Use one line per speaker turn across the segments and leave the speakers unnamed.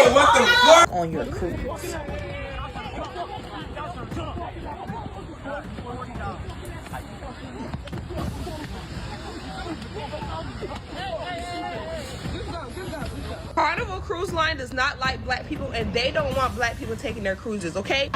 Bro, what the fuck?
On your cruise. Carnival Cruise Line does not like black people, and they don't want black people taking their cruises, okay?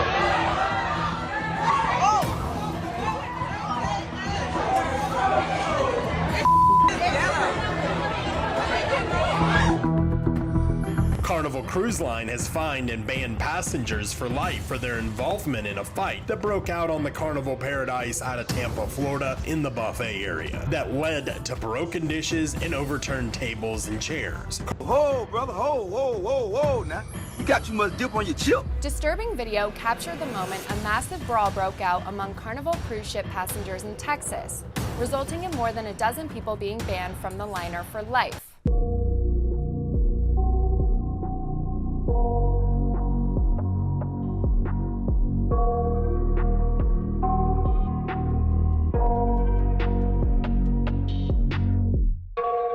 Carnival Cruise Line has fined and banned passengers for life for their involvement in a fight that broke out on the Carnival Paradise out of Tampa, Florida in the buffet area that led to broken dishes and overturned tables and chairs.
Whoa, brother, whoa, now. You got too much dip on your chip.
Disturbing video captured the moment a massive brawl broke out among Carnival cruise ship passengers in Texas, resulting in more than a dozen people being banned from the liner for life.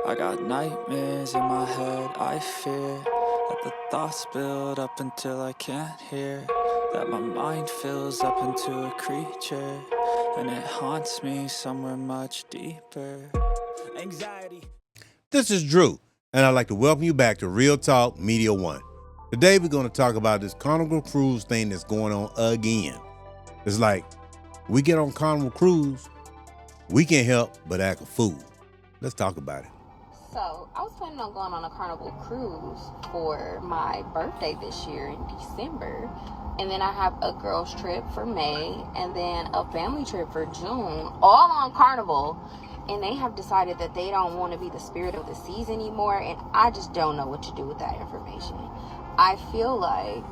I got nightmares in my head, I fear that the thoughts build up until I can't hear, that my mind fills up into a creature, and it haunts me somewhere much deeper. Anxiety.
This is Drew, and I'd like to welcome you back to Real Talk Media One. Today we're going to talk about this Carnival Cruise thing that's going on again. It's like, we get on Carnival Cruise, we can't help but act a fool. Let's talk about it.
So, I was planning on going on a Carnival Cruise for my birthday this year in December. And then I have a girls trip for May, and then a family trip for June, all on Carnival. And they have decided that they don't want to be the spirit of the seas anymore, and I just don't know what to do with that information. I feel like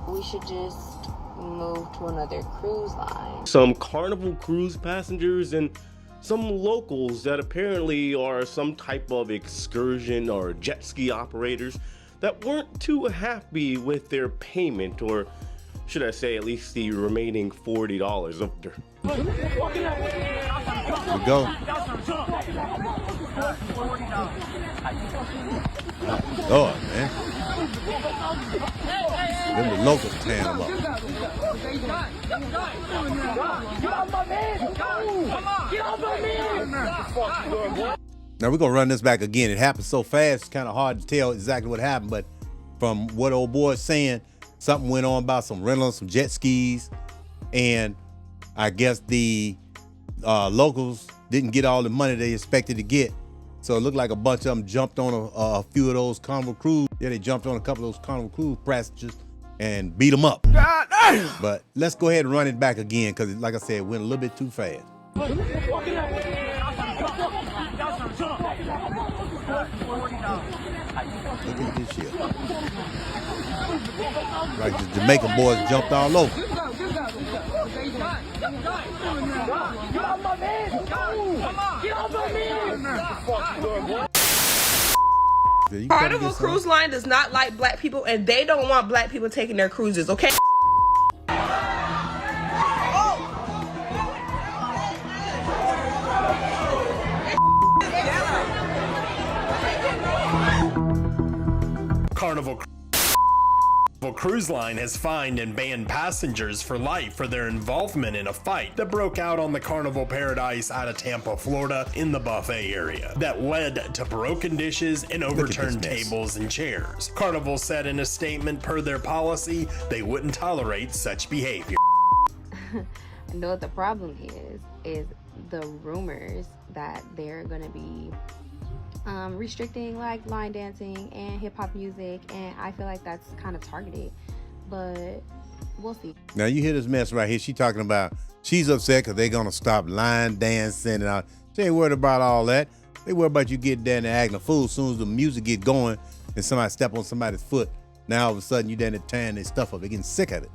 we should just move to another cruise line.
Some Carnival Cruise passengers and some locals that apparently are some type of excursion or jet ski operators that weren't too happy with their payment, or should I say at least the remaining $40 of their...
Here we go. Lord, man. Them the locals tearing them up. Now we're gonna run this back again. It happened so fast, it's kind of hard to tell exactly what happened, but from what old boy's saying, something went on about some rental, some jet skis, and I guess the locals didn't get all the money they expected to get. So it looked like a bunch of them jumped on a few of those Carnival Cruise. Yeah, they jumped on a couple of those Carnival Cruise passengers and beat them up.
God damn.
But let's go ahead and run it back again, because like I said, it went a little bit too fast. Look at this shit. Like the Jamaican boys jumped all over.
Carnival Cruise Line does not like black people, and they don't want black people taking their cruises, okay?
Carnival Cruise Line has fined and banned passengers for life for their involvement in a fight that broke out on the Carnival Paradise out of Tampa, Florida in the buffet area that led to broken dishes and overturned tables and chairs. Carnival said in a statement, per their policy, they wouldn't tolerate such behavior.
I know what the problem is the rumors that they're going to be restricting like line dancing and hip-hop music, and I feel like that's kind of targeted, but we'll see.
Now you hear this mess right here. She talking about she's upset because they're gonna stop line dancing and all. She ain't worried about all that. They worry about you getting down there acting a fool as soon as the music get going and somebody step on somebody's foot. Now all of a sudden you down there tearing their stuff up. They're getting sick of it.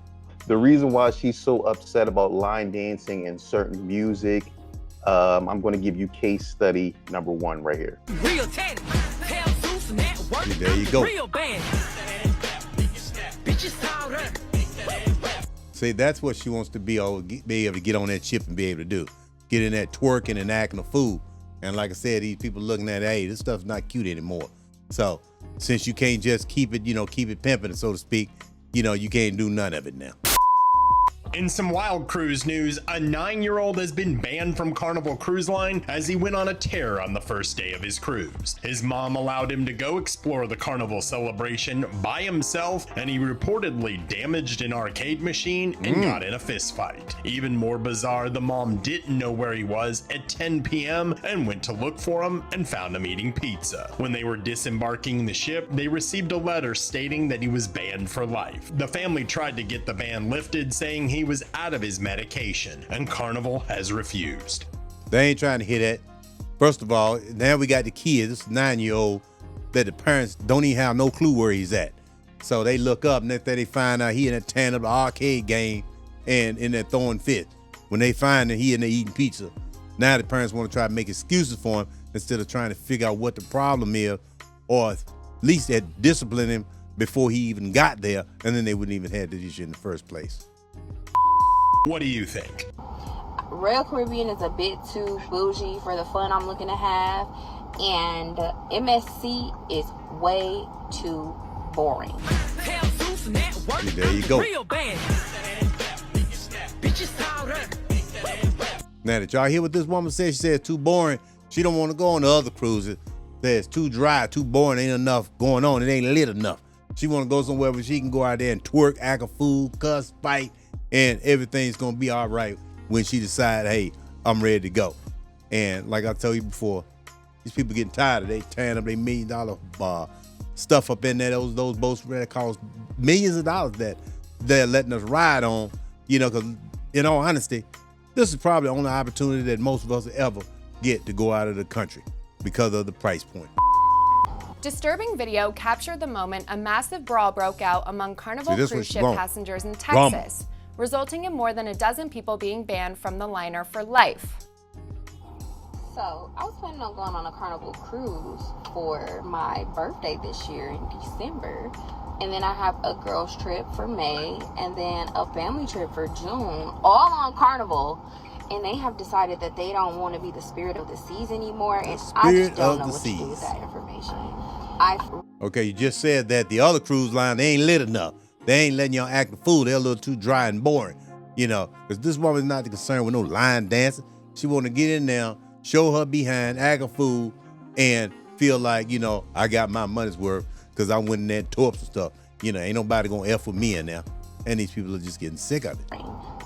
The reason why she's so upset about line dancing and certain music, I'm going to give you case study number 1 right here.
There you go. See, that's what she wants to be able to get on that ship and be able to do. Get in that twerking and acting a fool. And like I said, these people looking at, hey, this stuff's not cute anymore. So since you can't just keep it, keep it pimping, so to speak, you can't do none of it now.
In some wild cruise news, a 9-year-old has been banned from Carnival Cruise Line as he went on a tear on the first day of his cruise. His mom allowed him to go explore the Carnival celebration by himself, and he reportedly damaged an arcade machine and got in a fist fight. Even more bizarre, the mom didn't know where he was at 10 p.m. and went to look for him and found him eating pizza. When they were disembarking the ship, they received a letter stating that he was banned for life. The family tried to get the ban lifted, saying he was out of his medication, and Carnival has refused.
They ain't trying to hear that. First of all, now we got the kid, this 9-year-old, that the parents don't even have no clue where he's at. So they look up and they find out he in there tearing up the arcade game and in there throwing fits. When they find that he in there eating pizza, now the parents want to try to make excuses for him instead of trying to figure out what the problem is, or at least discipline him before he even got there, and then they wouldn't even have the issue in the first place.
What do you think?
Royal Caribbean is a bit too bougie for the fun I'm looking to have, and MSC is way too boring.
There you go. Now, did y'all hear what this woman said? She said it's too boring. She don't want to go on the other cruises. Said it's too dry, too boring, ain't enough going on. It ain't lit enough. She want to go somewhere where she can go out there and twerk, act a fool, cuss, fight, and everything's gonna be all right when she decide, hey, I'm ready to go. And like I told you before, these people getting tired of they tearing up their $1 million stuff up in there. Those boats that cost millions of dollars that they're letting us ride on. Because in all honesty, this is probably the only opportunity that most of us will ever get to go out of the country because of the price point.
Disturbing video captured the moment a massive brawl broke out among Carnival cruise ship passengers in Texas, resulting in more than a dozen people being banned from the liner for life.
So I was planning on going on a Carnival cruise for my birthday this year in December. And then I have a girls trip for May, and then a family trip for June, all on Carnival. And they have decided that they don't want to be the spirit of the seas anymore, and I just don't know what to do with that information.
Okay, you just said that the other cruise line, they ain't lit enough. They ain't letting y'all act the fool. They're a little too dry and boring, because this woman's not concerned with no line dancing. She want to get in there, show her behind, act a fool, and feel like, I got my money's worth because I went in there and tore up some stuff. Ain't nobody going to F with me in there. And these people are just getting sick of it.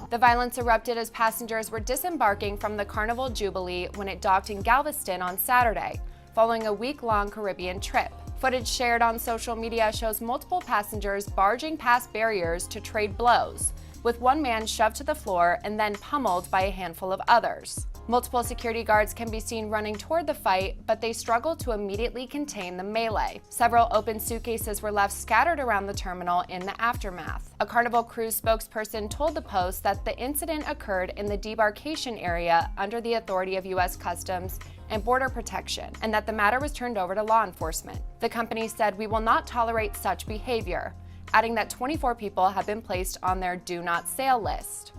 The violence erupted as passengers were disembarking from the Carnival Jubilee when it docked in Galveston on Saturday, following a week-long Caribbean trip. Footage shared on social media shows multiple passengers barging past barriers to trade blows, with one man shoved to the floor and then pummeled by a handful of others. Multiple security guards can be seen running toward the fight, but they struggled to immediately contain the melee. Several open suitcases were left scattered around the terminal in the aftermath. A Carnival Cruise spokesperson told the Post that the incident occurred in the debarkation area under the authority of U.S. Customs and Border Protection, and that the matter was turned over to law enforcement. The company said, "We will not tolerate such behavior," adding that 24 people have been placed on their do not sail list.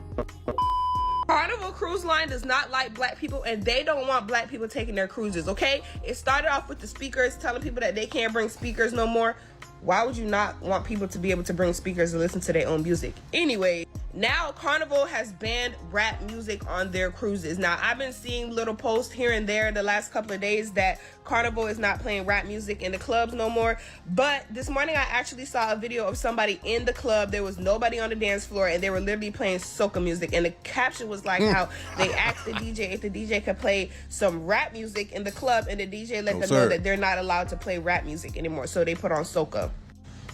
Carnival Cruise Line does not like black people, and they don't want black people taking their cruises, okay? It started off with the speakers telling people that they can't bring speakers no more. Why would you not want people to be able to bring speakers and listen to their own music? Anyway, now Carnival has banned rap music on their cruises. Now, I've been seeing little posts here and there the last couple of days that Carnival is not playing rap music in the clubs no more. But this morning, I actually saw a video of somebody in the club. There was nobody on the dance floor, and they were literally playing soca music. And the caption was like how they asked the DJ if the DJ could play some rap music in the club, and the DJ let them know that they're not allowed to play rap music anymore. So they put on soca.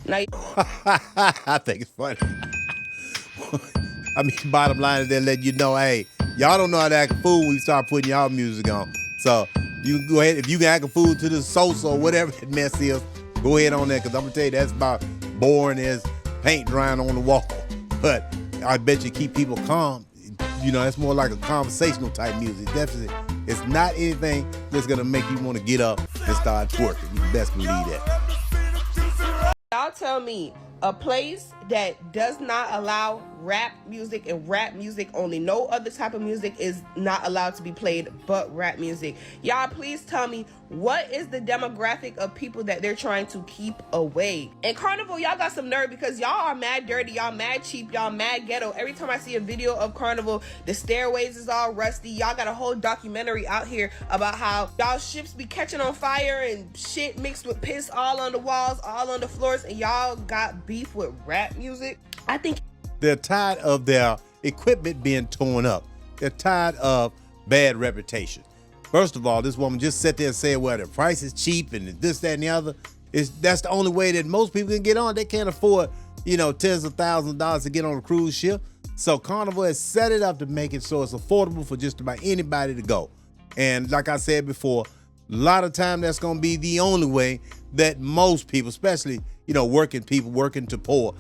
Now,
I think it's funny. I mean, bottom line is they're letting you know, hey, y'all don't know how to act a fool when we start putting y'all music on. So you can go ahead, if you can act a fool to the salsa or whatever that mess is, go ahead on that, because I'm going to tell you, that's about boring as paint drying on the wall. But I bet you keep people calm. That's more like a conversational type music. Definitely, it's not anything that's going to make you want to get up and start twerking. You best believe that.
Y'all tell me, a place that does not allow rap music and rap music only. No other type of music is not allowed to be played but rap music. Y'all, please tell me, what is the demographic of people that they're trying to keep away? And Carnival, y'all got some nerve because y'all are mad dirty, y'all mad cheap, y'all mad ghetto. Every time I see a video of Carnival, the stairways is all rusty. Y'all got a whole documentary out here about how y'all ships be catching on fire and shit mixed with piss all on the walls, all on the floors, and y'all got beef with rap music. I think
they're tired of their equipment being torn up. They're tired of bad reputation. First of all, this woman just sat there and said, well, the price is cheap and this, that, and the other. That's the only way that most people can get on. They can't afford, tens of thousands of dollars to get on a cruise ship. So Carnival has set it up to make it so it's affordable for just about anybody to go. And like I said before, a lot of time that's going to be the only way that most people, especially, working people, working to poor,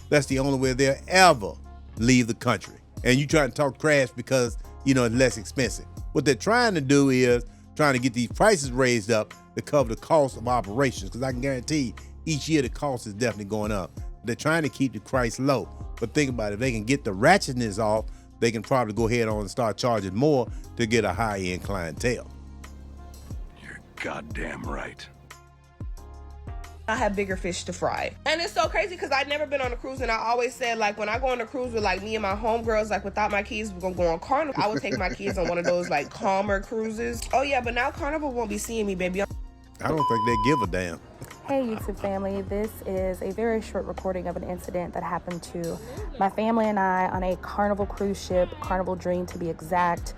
that's the only way they'll ever leave the country. And you try to talk trash because, it's less expensive. What they're trying to do is trying to get these prices raised up to cover the cost of operations, because I can guarantee each year the cost is definitely going up. They're trying to keep the price low. But think about it, if they can get the ratchetness off, they can probably go ahead on and start charging more to get a high-end clientele.
You're goddamn right.
I have bigger fish to fry. And it's so crazy because I've never been on a cruise, and I always said, like, when I go on a cruise with like me and my homegirls, like without my kids, we're gonna go on Carnival. I would take my kids on one of those like calmer cruises. Oh yeah, but now Carnival won't be seeing me, baby.
I don't think they give a damn.
Hey YouTube family, this is a very short recording of an incident that happened to my family and I on a Carnival cruise ship, Carnival Dream to be exact.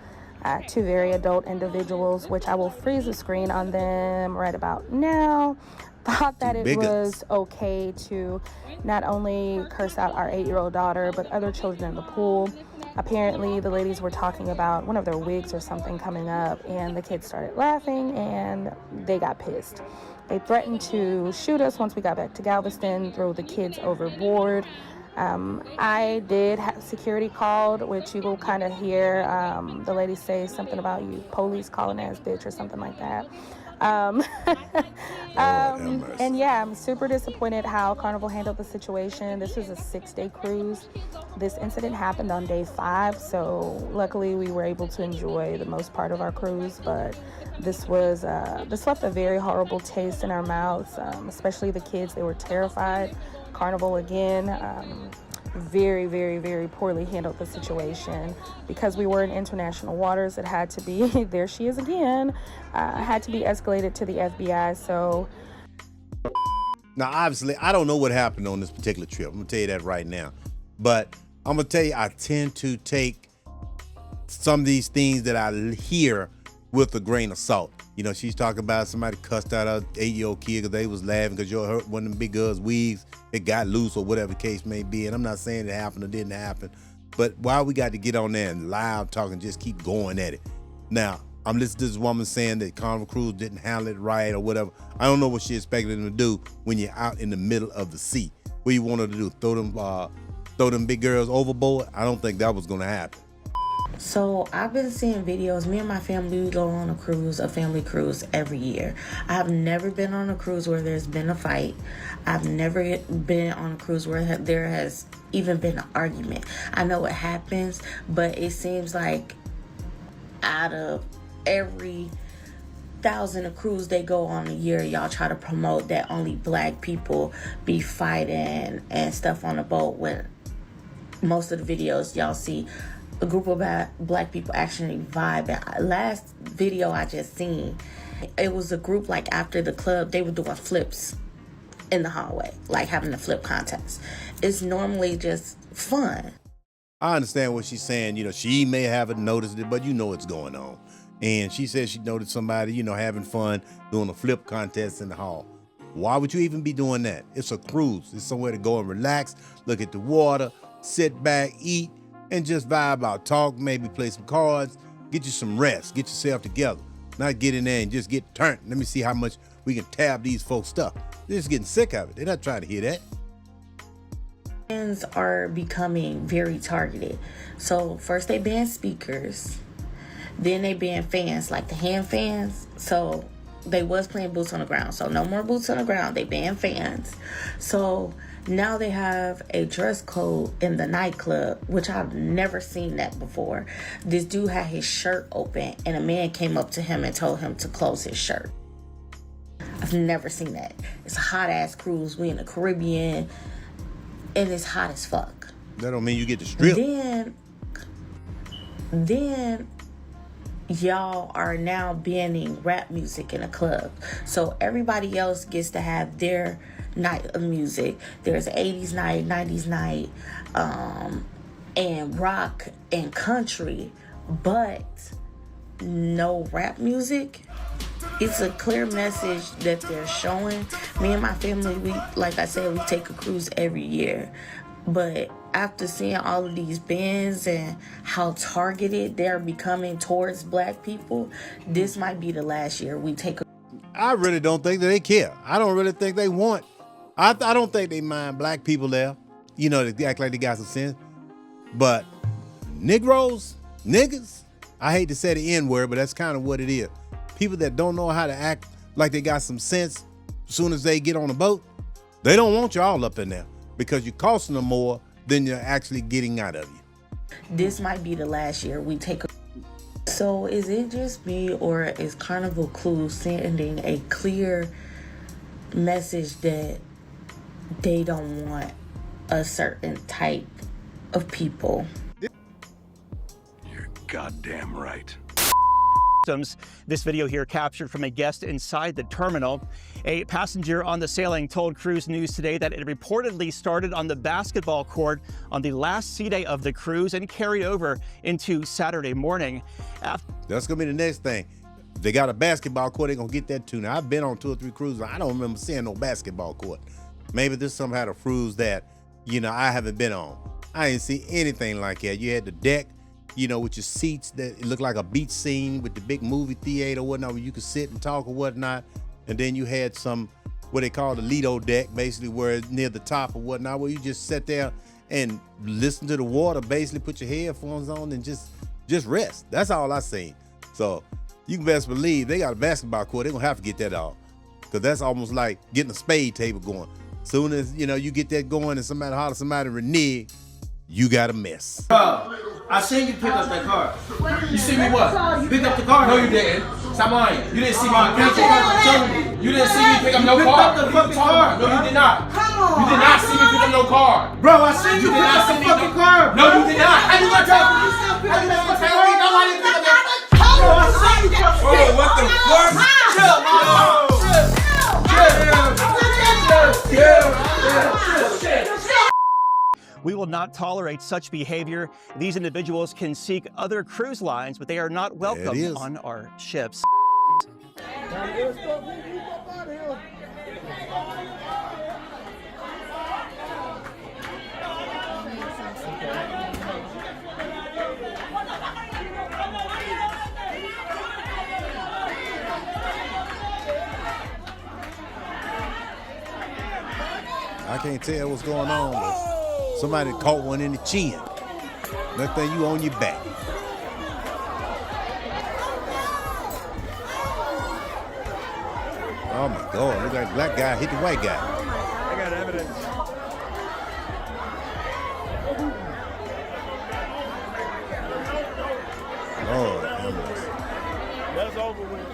Two very adult individuals, which I will freeze the screen on them right about now. Thought that it was okay to not only curse out our 8-year-old daughter, but other children in the pool. Apparently, the ladies were talking about one of their wigs or something coming up, and the kids started laughing, and they got pissed. They threatened to shoot us once we got back to Galveston, throw the kids overboard. I did have security called, which you will kind of hear the lady say something about you police calling ass bitch or something like that. And yeah, I'm super disappointed how Carnival handled the situation. This was a 6-day cruise. This incident happened on day 5, so luckily we were able to enjoy the most part of our cruise, but this left a very horrible taste in our mouths, especially the kids. They were terrified. Carnival again, very, very, very poorly handled the situation. Because we were in international waters, it had to be, there she is again, had to be escalated to the FBI, so.
Now, obviously, I don't know what happened on this particular trip. I'm gonna tell you that right now. But I'm gonna tell you, I tend to take some of these things that I hear with a grain of salt. She's talking about somebody cussed out a 8-year-old kid because they was laughing because one of them big girls' wigs, it got loose or whatever the case may be. And I'm not saying it happened or didn't happen, but why we got to get on there and loud talking, just keep going at it. Now, I'm listening to this woman saying that Carnival Cruise didn't handle it right or whatever. I don't know what she expected them to do when you're out in the middle of the sea. What you want her to do, throw them big girls overboard? I don't think that was going to happen.
So I've been seeing videos. Me and my family, we go on a family cruise every year. I have never been on a cruise where there's been a fight. I've never been on a cruise where there has even been an argument. I know it happens, but it seems like out of every 1,000 of cruise they go on a year, y'all try to promote that only black people be fighting and stuff on the boat, when most of the videos y'all see a group of black people actually vibing. Last video I just seen, it was a group like after the club, they were doing flips in the hallway, like having a flip contest. It's normally just fun.
I understand what she's saying. She may haven't noticed it, but it's going on. And she said she noticed somebody, having fun doing a flip contest in the hall. Why would you even be doing that? It's a cruise. It's somewhere to go and relax, look at the water, sit back, eat, and just vibe out, talk, maybe play some cards, get you some rest, get yourself together. Not get in there and just get turned. Let me see how much we can tab these folks' stuff. They're just getting sick of it. They're not trying to hear that.
Fans are becoming very targeted. So first they ban speakers, then they ban fans, like the hand fans. So they was playing boots on the ground. So no more boots on the ground. They ban fans. So Now they have a dress code in the nightclub, which I've never seen that before. This dude had his shirt open and a man came up to him and told him to close his shirt. I've never seen that. It's a hot ass cruise. We in the Caribbean and it's hot as fuck.
That don't mean you get to strip.
Then y'all are now banning rap music in a club. So everybody else gets to have their night of music. There's 80s night, 90s night, and rock and country, but no rap music. It's a clear message that they're showing. Me and my family, like I said, we take a cruise every year. But after seeing all of these bans and how targeted they're becoming towards black people, this might be the last year we take a...
I really don't think that they care. I don't really think they want. I don't think they mind black people there. You know, they act like they got some sense. But Negroes, niggas, I hate to say the N-word, but that's kind of what it is. People that don't know how to act like they got some sense as soon as they get on the boat, they don't want y'all up in there because you're costing them more than you're actually getting out of you.
This might be the last year we take a... So is it just me, or is Carnival Cruise sending a clear message that they don't want a certain type of people?
You're goddamn right.
This video here captured from a guest inside the terminal. A passenger on the sailing told Cruise News today that it reportedly started on the basketball court on the last sea day of the cruise and carried over into Saturday morning.
That's gonna be the next thing. If they got a basketball court, they're gonna get that too. Now, I've been on 2 or 3 cruises. I don't remember seeing no basketball court. Maybe this some had a cruise that, you know, I haven't been on. I didn't see anything like that. You had the deck, you know, with your seats that it looked like a beach scene with the big movie theater or whatnot, where you could sit and talk or whatnot. And then you had some, what they call the Lido deck, basically where it's near the top or whatnot, where you just sat there and listen to the water, basically put your headphones on and just rest. That's all I seen. So you can best believe they got a basketball court. They're gonna have to get that off, because that's almost like getting a spade table going. Soon as, you know, you get that going and somebody holler somebody renege, you got a mess.
I seen you pick up that car. You see me what? Pick up the car. No, you didn't. Stop lying. You didn't see my car. You didn't see me pick up no car. Pick up the fucking car. No, you did not. Come on. You did not see me pick up no car. Bro, I seen you pick up the fucking car. No, you did not. How you gonna tell me? How you gonna tell me nobody picked up that car? Bro, I seen you. Bro, what the fuck? Chill, bro.
We will not tolerate such behavior. These individuals can seek other cruise lines, but they are not welcome on our ships.
I can't tell what's going on, but somebody caught one in the chin. Next thing you on your back. Oh my God, look like black guy hit the white guy.
I got evidence.
Lord have mercy.
That's over with.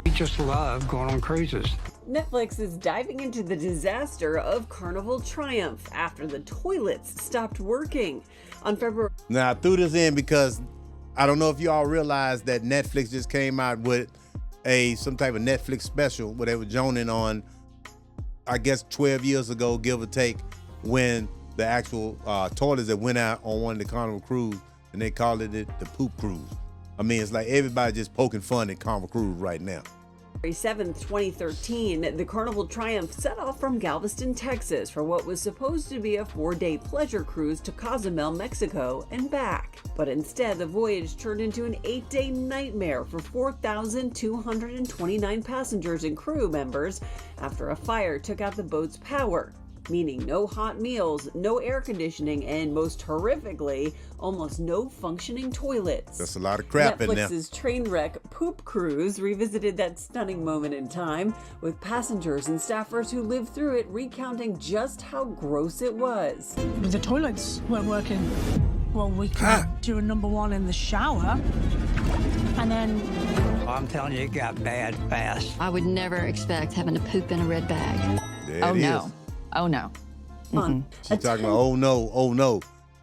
We just love going on cruises.
Netflix is diving into the disaster of Carnival Triumph after the toilets stopped working. On February...
Now, I threw this in because I don't know if you all realize that Netflix just came out with some type of Netflix special where they were joining on, I guess 12 years ago, give or take, when the actual toilets that went out on one of the Carnival cruise, and they called it the poop cruise. I mean, it's like everybody just poking fun at Carnival Cruise right now.
February 7th, 2013, the Carnival Triumph set off from Galveston, Texas for what was supposed to be a 4-day pleasure cruise to Cozumel, Mexico and back. But instead, the voyage turned into an 8-day nightmare for 4,229 passengers and crew members after a fire took out the boat's power. meaning no hot meals, no air conditioning, and most horrifically, almost no functioning toilets.
That's a lot of crap in there.
Netflix's train wreck Poop Cruise revisited that stunning moment in time, with passengers and staffers who lived through it recounting just how gross it was.
The toilets weren't working. Well, we could do a number one in the shower, and then...
I'm telling you, it got bad fast.
I would never expect having to poop in a red bag.
There
Oh
it
no.
is.
Oh no.
She's talking about, oh no.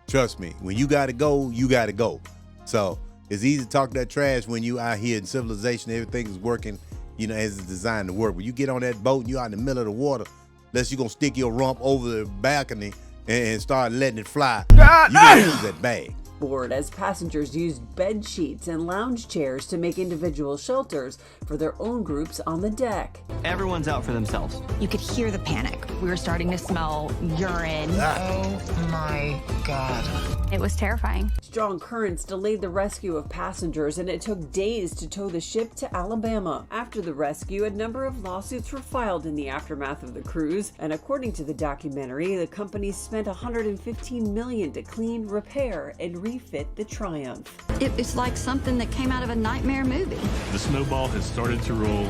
Trust me, when you gotta go, you gotta go. So it's easy to talk that trash when you out here in civilization, everything is working, you know, as it's designed to work. When you get on that boat and you're out in the middle of the water, unless you're gonna stick your rump over the balcony and start letting it fly, you gotta use that bag.
Board as passengers used bed sheets and lounge chairs to make individual shelters for their own groups on the deck.
Everyone's out for themselves.
You could hear the panic. We were starting to smell urine.
Oh my God.
It was terrifying.
Strong currents delayed the rescue of passengers, and it took days to tow the ship to Alabama. After the rescue, a number of lawsuits were filed in the aftermath of the cruise, and according to the documentary, the company spent $115 million to clean, repair, and refit the Triumph.
It's like something that came out of a nightmare movie.
The snowball has started to roll,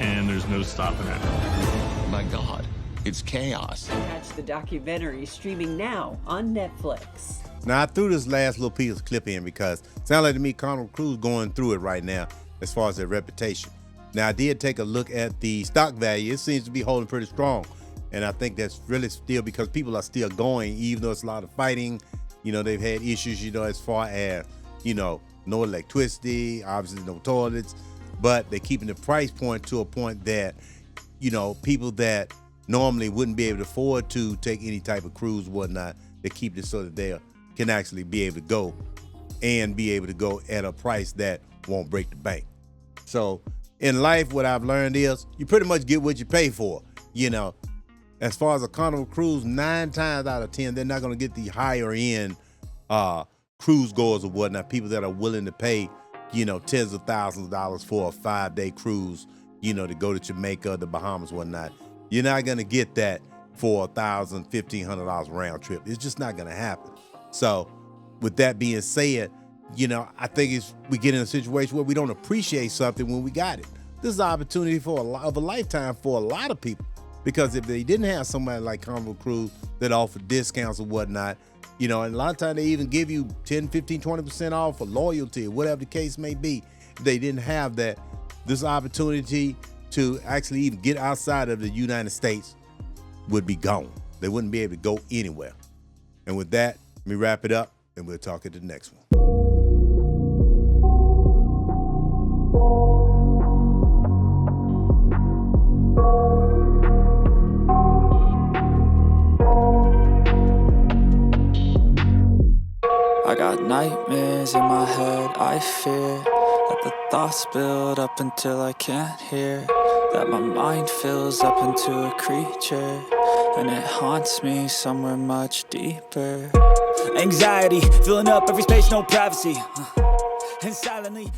and there's no stopping it.
My God, it's chaos.
Catch the documentary streaming now on Netflix.
Now, I threw this last little piece of clip in because it sounds like to me Carnival Cruise going through it right now as far as their reputation. Now, I did take a look at the stock value. It seems to be holding pretty strong. And I think that's really still because people are still going, even though it's a lot of fighting. You know, they've had issues, you know, as far as, you know, no electricity, obviously no toilets, but they're keeping the price point to a point that, you know, people that normally wouldn't be able to afford to take any type of cruise or whatnot, they keep it so that they can actually be able to go and be able to go at a price that won't break the bank. So in life, what I've learned is you pretty much get what you pay for. You know, as far as a Carnival Cruise, 9 times out of 10, they're not going to get the higher end cruise goers or whatnot, people that are willing to pay, you know, tens of thousands of dollars for a 5-day cruise, you know, to go to Jamaica, the Bahamas, whatnot. You're not going to get that for $1,000, $1,500 round trip. It's just not going to happen. So with that being said, you know, I think we get in a situation where we don't appreciate something when we got it. This is an opportunity for a lifetime for a lot of people, because if they didn't have somebody like Carnival Cruise that offered discounts or whatnot, you know, and a lot of times they even give you 10, 15, 20% off for loyalty or whatever the case may be. If they didn't have that, this opportunity to actually even get outside of the United States would be gone. They wouldn't be able to go anywhere. And with that, let me wrap it up and we'll talk at the next one.
I got nightmares in my head, I fear that the thoughts build up until I can't hear, that my mind fills up into a creature, and it haunts me somewhere much deeper.
Anxiety, filling up every space, no privacy, and silently